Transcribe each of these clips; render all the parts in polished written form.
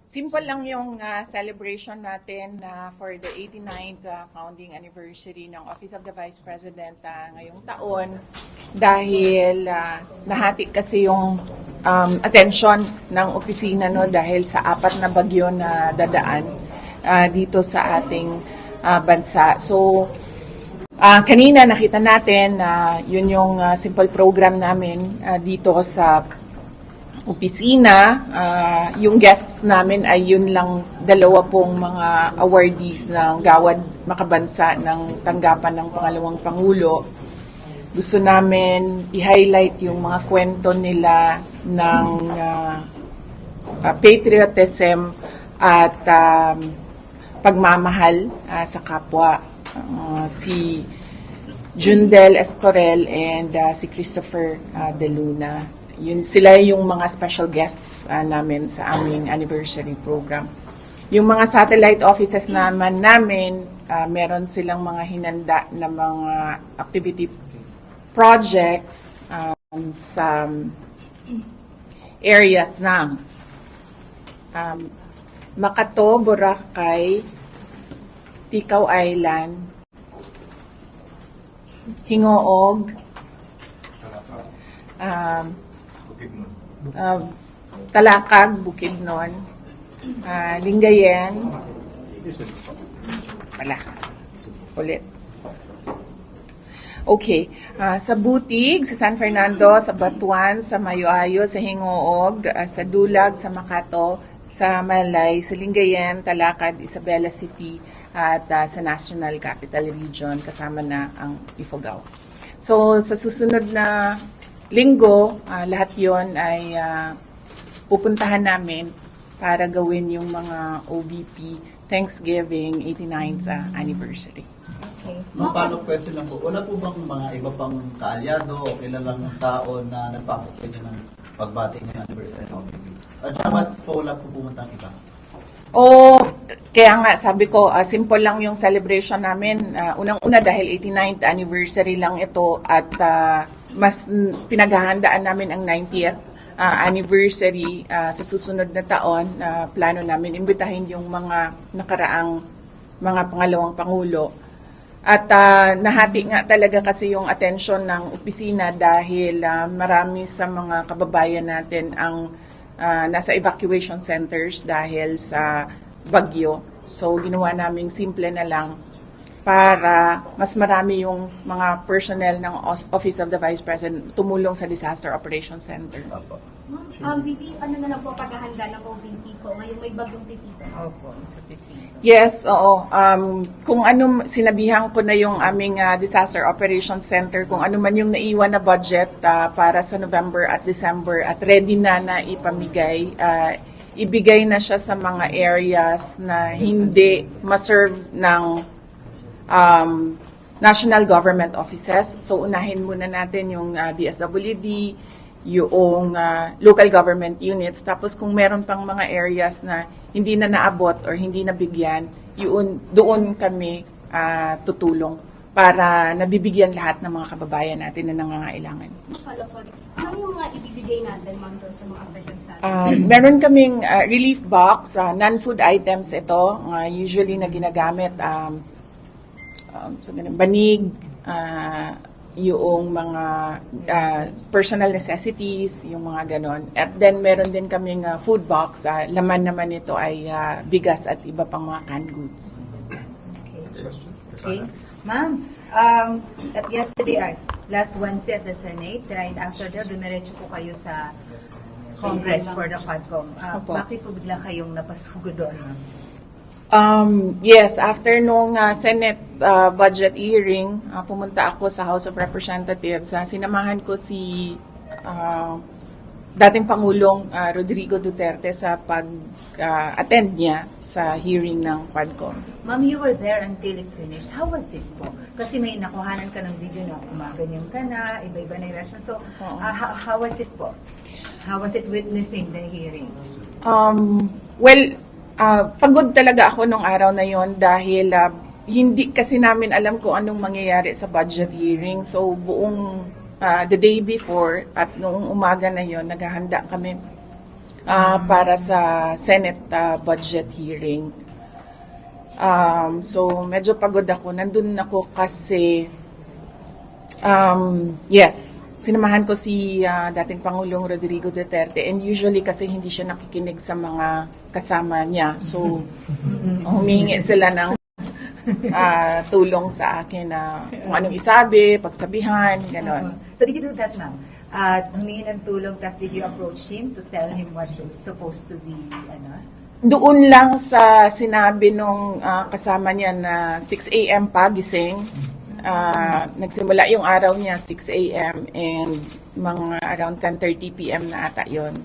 Simple lang yung celebration natin for the 89th founding anniversary ng Office of the Vice President ngayong taon dahil nahati kasi yung attention ng opisina dahil sa 4 na bagyo na dadaan dito sa ating bansa. So, kanina nakita natin na yun yung simple program namin dito sa opisina. Yung guests namin ay yun lang 2 pong mga awardees ng Gawad Makabansa ng tanggapan ng pangalawang Pangulo. Gusto namin i-highlight yung mga kwento nila ng patriotism at pagmamahal sa kapwa. Si Jundel Escorel and si Christopher De Luna. Sila yung mga special guests namin sa aming anniversary program. Yung mga satellite offices naman namin, meron silang mga hinanda na mga activity projects sa areas ng Makato, Boracay, Tikaw Island, Hingoog, Talakag, Bukidnon, Lingayen, ulit. Okay, sa Butig, sa San Fernando, sa Batuan, sa Mayoayo, sa Hingoog, sa Dulag, sa Makato, sa Malay, sa Lingayen, Talakad, Isabela City, at sa National Capital Region, kasama na ang Ifugao. So, sa susunod na linggo, lahat yon ay pupuntahan namin para gawin yung mga OVP Thanksgiving 89th anniversary. Okay. Paano question lang po, wala po bang mga iba pang kaalyado o kilalang tao na nagpapakita ng pagbati ng anniversary ng OVP? At dapat po wala po pumunta ang iba? Kaya nga sabi ko, simple lang yung celebration namin. Unang-una dahil 89th anniversary lang ito at mas pinaghahandaan namin ang 90th anniversary sa susunod na taon. Plano namin imbitahin yung mga nakaraang mga pangalawang Pangulo. At nahati nga talaga kasi yung attention ng opisina dahil marami sa mga kababayan natin ang nasa evacuation centers dahil sa bagyo. So, ginawa naming simple na lang para mas marami yung mga personnel ng Office of the Vice President tumulong sa Disaster Operations Center. VP, ano na lang po paghahanda ng OVP ko? Ngayon may bagyong Pipito. Opo, sa Pipito. Yes, oo. Kung ano, sinabihan ko na yung aming Disaster Operations Center, kung ano man yung naiwan na budget para sa November at December at ready na ipamigay, ibigay na siya sa mga areas na hindi maserve ng national government offices. So, unahin muna natin yung DSWD, yung local government units. Tapos, kung meron pang mga areas na hindi na naabot or hindi nabigyan, doon kami tutulong para nabibigyan lahat ng mga kababayan natin na nangangailangan. Ano yung mga ibibigay natin, ma'am, doon sa mga affected natin? Meron kaming relief box, non-food items ito, usually na ginagamit, banig, yung mga personal necessities, yung mga ganon. At then meron din kaming food box, laman naman ito ay bigas at iba pang mga canned goods. Okay. Ma'am, at yesterday, last Wednesday at the Senate, right after that, dumiretso po kayo sa Congress for the Quadcom. Bakit po bigla kayong napasugo doon, ma'am? Yes, after nung Senate budget hearing, pumunta ako sa House of Representatives. Sinamahan ko si dating Pangulong Rodrigo Duterte sa pag-attend niya sa hearing ng Quadcom. Ma'am, you were there until it finished. How was it po? Kasi may nakuhanan ka ng video na umaganyan ka na, iba-iba na yung reaction. So, how was it po? How was it witnessing the hearing? Pagod talaga ako nung araw na yon dahil hindi kasi namin alam kung anong mangyayari sa budget hearing. So, buong the day before at noong umaga na yon naghahanda kami para sa Senate budget hearing. So medyo pagod ako. Nandun ako kasi, yes, sinamahan ko si dating Pangulong Rodrigo Duterte, and usually kasi hindi siya nakikinig sa mga kasama niya. So humingi sila ng tulong sa akin na kung anong isabi, pagsabihan, gano'n. So did you do that, ma'am? Humingi ng tulong, tas did you approach him to tell him what it's supposed to be, Doon lang sa sinabi nung kasama niya na 6 a.m. pa gising. Nagsimula yung araw niya 6 a.m. and mga around 10:30 p.m. na ata yun.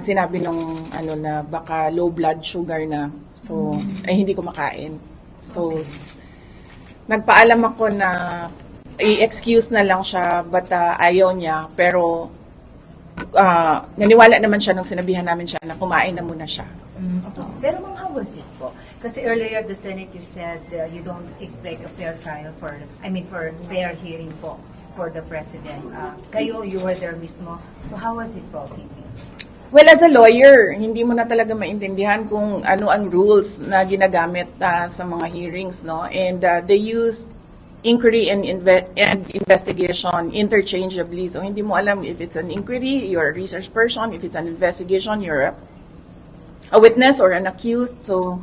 Sinabi nung na baka low blood sugar na. So, ay hindi ko makain. So, nagpaalam ako na i-excuse na lang siya but ayaw niya. Pero, naniwala naman siya nung sinabihan namin siya na kumain na muna siya. Pero ma'am, how was it po? Kasi earlier the Senate, you said you don't expect a fair trial for fair hearing po for the President. Kayo, you were there mismo. So how was it po, VP? Well, as a lawyer, hindi mo na talaga maintindihan kung ano ang rules na ginagamit sa mga hearings, no? And they use inquiry and investigation interchangeably. So hindi mo alam if it's an inquiry, you're a research person. If it's an investigation, you're a witness or an accused. So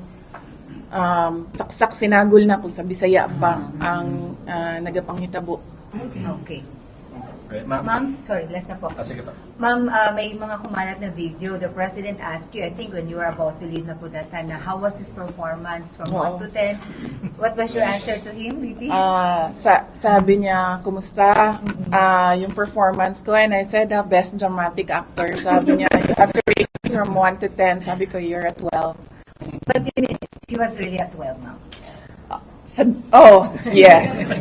saksak sinagol na kung sa Bisaya ba ang nagapanghitabo. Okay. Ma'am. Ma'am, sorry, last na po. Sige pa. Ma'am, may mga kumalat na video. The President asked you, I think when you were about to leave na po that time, na how was his performance from 1 to 10? What was your answer to him, VP? Sabi niya, kumusta yung performance ko? And I said, best dramatic actor. Sabi niya, you have to rate from 1 to 10. Sabi ko, you're at 12. But you mean, he was really at 12 now. Yes.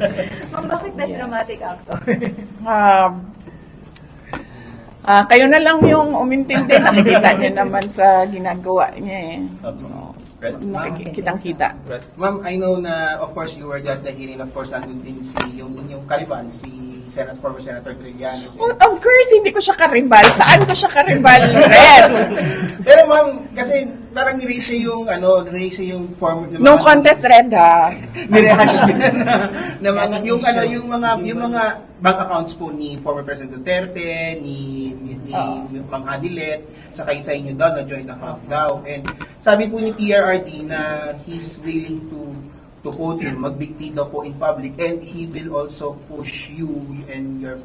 Ma'am, bakit best dramatic actor? Kayo na lang yung umintindi. Nakikita niyo naman sa ginagawa niya eh. So, kitang-kita. Ma'am, I know na, of course, you were at the hearing. Of course, nandun din yung inyong karibal, si former Senator Trillanes. Of course, hindi ko siya karibal. Saan ko siya karibal? Red. Pero ma'am, kasi parang ni-raise yung former... No contest, Red, ha? Nirehash na mga, yung mga bank accounts po ni former President Duterte, ni Mang Adilet, saka sa inyo daw, na joint account daw. And sabi po ni PRRD na he's willing to quote him, magbigti daw po in public, and he will also push you and your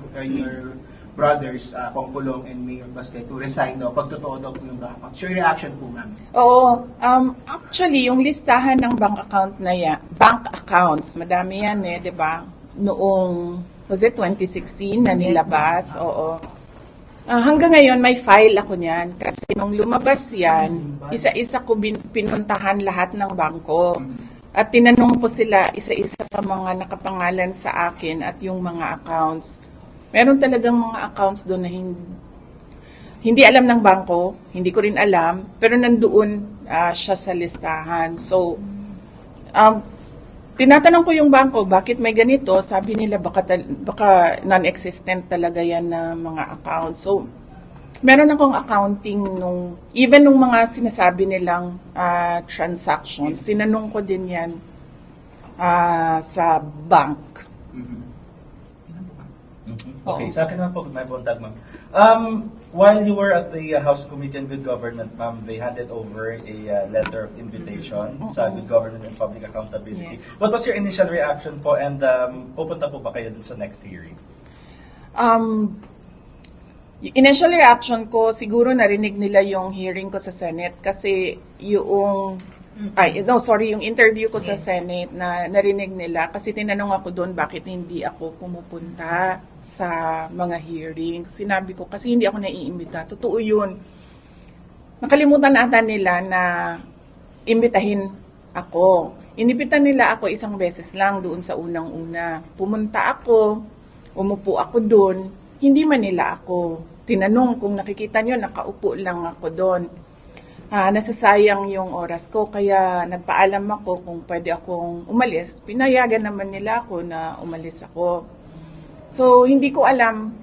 brothers, Kong Kulong and Mayor Baste, to resign daw, pag totoo daw po yung bank account. Your reaction po, ma'am? Oo. Actually, yung listahan ng bank account na yan, bank accounts, madami yan eh, di ba? Noong, was it 2016 na nilabas? Oo. Hanggang ngayon, may file ako niyan. Kasi nung lumabas yan, isa-isa ko pinuntahan lahat ng bangko. At tinanong ko sila isa-isa sa mga nakapangalan sa akin at yung mga accounts. Meron talagang mga accounts doon na hindi alam ng bangko, hindi ko rin alam, pero nandoon siya sa listahan. So, tinatanong ko yung bangko, bakit may ganito? Sabi nila, baka non-existent talaga yan na mga accounts. So, meron akong accounting even nung mga sinasabi nilang transactions, tinanong ko din yan sa bank. Okay, sa akin naman po, may buntag, ma'am. While you were at the House Committee on Good Government, ma'am, they handed over a letter of invitation sa Good Government and Public Accountability. Yes. What was your initial reaction po, and pupunta po ba kayo dun sa next hearing? Initial reaction ko, siguro narinig nila yung hearing ko sa Senate kasi yung interview ko sa Senate na narinig nila kasi tinanong ako doon bakit hindi ako pumupunta sa mga hearings. Sinabi ko kasi hindi ako naiimbita. Totoo yun. Nakalimutan ata nila na imbitahin ako. Inibitan nila ako isang beses lang doon sa unang-una. Pumunta ako, umupo ako doon. Hindi man nila ako tinanong. Kung nakikita nyo, nakaupo lang ako doon. Nasasayang yung oras ko, kaya nagpaalam ako kung pwede akong umalis. Pinayagan naman nila ako na umalis ako. So, hindi ko alam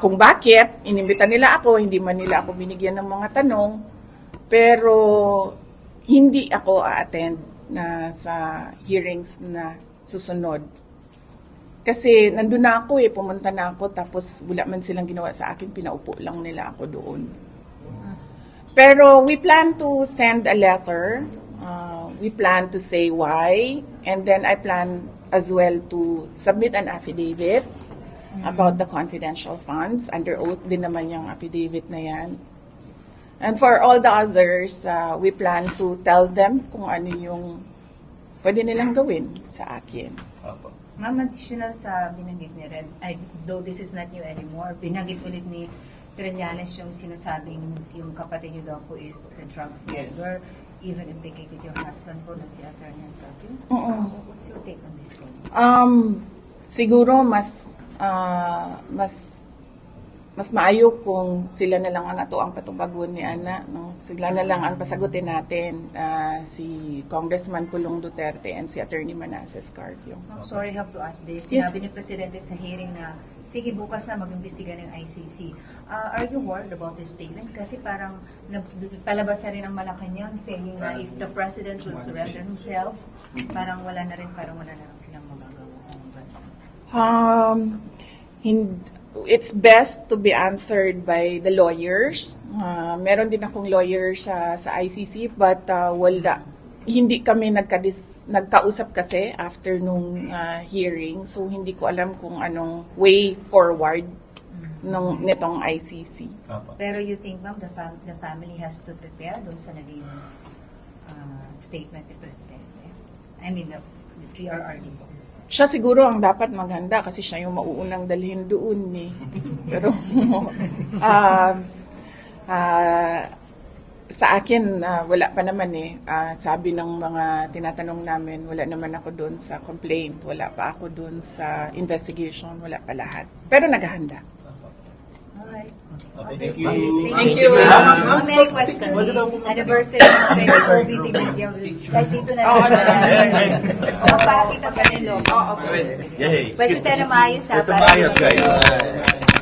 kung bakit, inimbita nila ako, hindi man nila ako binigyan ng mga tanong, pero hindi ako a-attend na sa hearings na susunod. Kasi nandun na ako pumunta na ako, tapos wala man silang ginawa sa akin, pinaupo lang nila ako doon. Pero we plan to send a letter, we plan to say why, and then I plan as well to submit an affidavit about the confidential funds. Under oath din naman yung affidavit na yan. And for all the others, we plan to tell them kung ano yung pwede nilang gawin sa akin. Opo. Ma'am, additional sa binanggit ni Red, though this is not new anymore, binanggit ulit ni Trillanes yung sinasabing yung kapatid niyo daw po is the drugs smuggler, even implicated your husband po na si Attorney Ansalpio. What's your take on this case? Siguro mas maayo kung sila na lang ang ato ang patubagon ni Ana. No? Sila na lang ang pasagutin natin, si Congressman Pulong Duterte and si Attorney Manasseh Carpio. I'm sorry, I have to ask this. Yes. Sinabi ni Presidente sa hearing na, sige, bukas na mag-imbestiga ng ICC. Are you worried about this statement? Kasi parang palabas na rin ang Malacanang saying na if the President will surrender himself, parang wala na rin silang magagawa. It's best to be answered by the lawyers. Meron din akong lawyer sa ICC, but hindi kami nagkausap kasi after nung hearing, so hindi ko alam kung anong way forward nitong ICC. Opo. Pero you think, ma'am, the family has to prepare doon sa naging statement ni Presidente? I mean, the PRRD po. Siya siguro ang dapat maghanda kasi siya yung mauunang dalhin doon Pero sa akin, wala pa naman sabi ng mga tinatanong namin, wala naman ako doon sa complaint, wala pa ako doon sa investigation, wala pa lahat. Pero naghahanda. Alright. Okay, thank you. Thank you. May request kami. Anniversary ng OVP Media. Kahit dito na lang. Pakita sa nilo. Yay. Pwede tayo na maayos ha. Basta maayos, guys.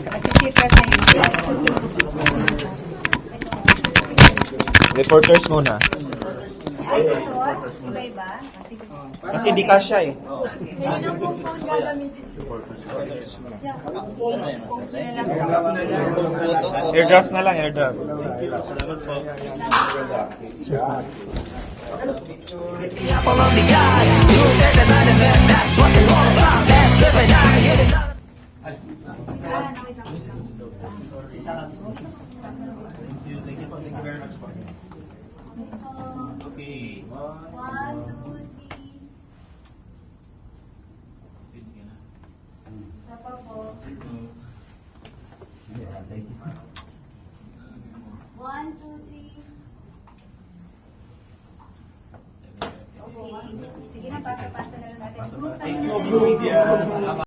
Magsisipras na yun. Reporters muna. Ay, ito. Iba-iba. Kasi di kasya eh. Airdrops na lang, airdrop. Okay. One, two, three. Isa pa po. One, two, three. Sige na, pasa-pasa na lang natin. Thank you, Blue Media.